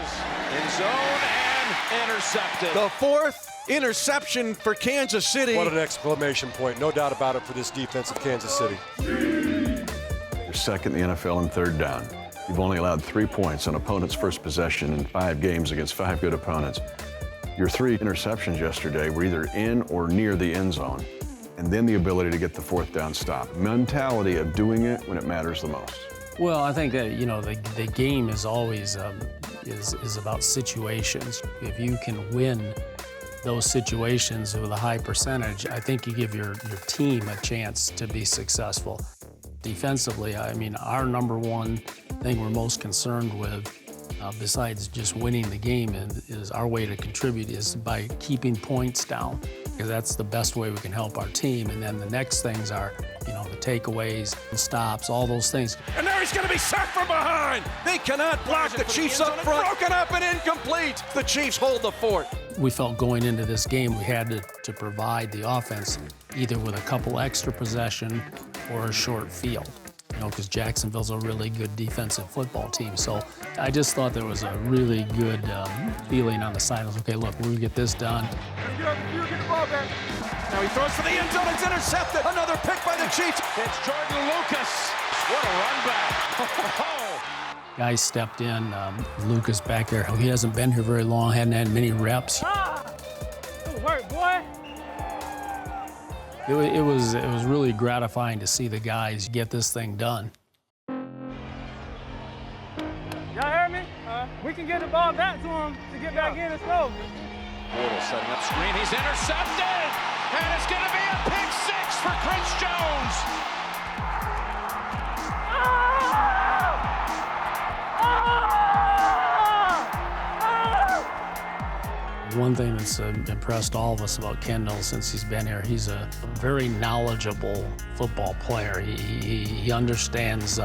in zone and intercepted. The fourth interception for Kansas City. What an exclamation point. No doubt about it for this defense of Kansas City. You're second in the NFL in third down. You've only allowed 3 points on opponent's first possession in 5 games against 5 good opponents. Your 3 interceptions yesterday were either in or near the end zone. And then the ability to get the fourth down stop. Mentality of doing it when it matters the most. Well, I think that, the game is always is about situations. If you can win those situations with a high percentage, I think you give your team a chance to be successful. Defensively, I mean, our number one thing we're most concerned with, besides just winning the game, is our way to contribute is by keeping points down, because that's the best way we can help our team. And then the next things are, the takeaways, the stops, all those things. And now he's going to be sacked from behind. They cannot block the Chiefs up front. Broken up and incomplete. The Chiefs hold the fort. We felt going into this game we had to provide the offense either with a couple extra possession or a short field, because Jacksonville's a really good defensive football team. So I just thought there was a really good feeling on the sidelines. Okay, look, we'll get this done. Now he throws to the end zone. It's intercepted. Another pick by the Chiefs. It's Jordan Lucas. What a run back. Guys stepped in. Lucas back there. He hasn't been here very long, hadn't had many reps. Good work, boy. It was really gratifying to see the guys get this thing done. Y'all hear me? We can get the ball back to him to get back in and score. Bortles setting up screen. He's intercepted. And it's going to be a pick six for Chris Jones. One thing that's impressed all of us about Kendall since he's been here, he's a very knowledgeable football player. He understands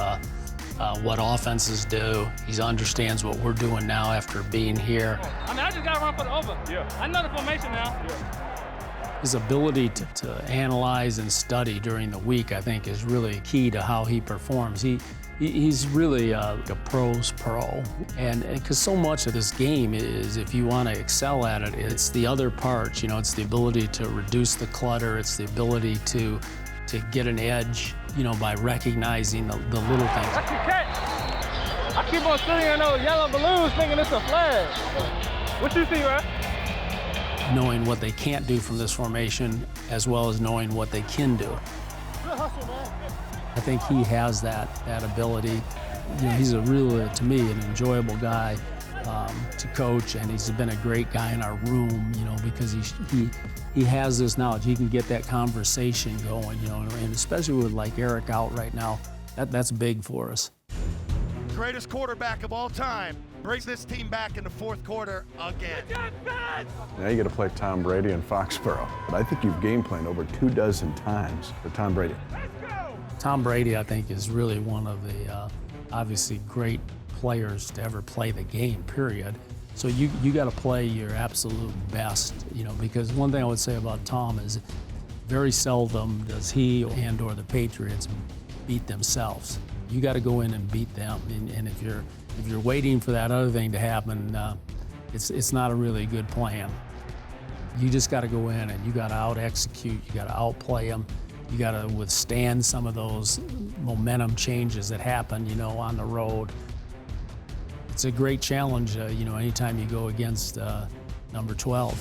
what offenses do. He understands what we're doing now after being here. I just got to run for the over. Yeah. I know the formation now. Yeah. His ability to analyze and study during the week, I think, is really key to how he performs. He's really a pro's pro. And because so much of this game is, if you want to excel at it, it's the other parts. It's the ability to reduce the clutter. It's the ability to get an edge, by recognizing the little things. That's your catch. I keep on sitting in those yellow balloons thinking it's a flag. What you see, right? Knowing what they can't do from this formation, as well as knowing what they can do. Good hustle, man. I think he has that ability. He's a really, to me, an enjoyable guy to coach, and he's been a great guy in our room, because he has this knowledge. He can get that conversation going, and especially with like Eric out right now, that's big for us. Greatest quarterback of all time brings this team back in the fourth quarter again. Now you got to play Tom Brady in Foxborough. But I think you've game planned over 24 times for Tom Brady. Tom Brady, I think, is really one of the obviously great players to ever play the game, period. So you got to play your absolute best, because one thing I would say about Tom is very seldom does he and or the Patriots beat themselves. You got to go in and beat them, and if you're waiting for that other thing to happen, it's not a really good plan. You just got to go in and you got to out-execute, you got to outplay them, you got to withstand some of those momentum changes that happen, on the road. It's a great challenge, anytime you go against number 12.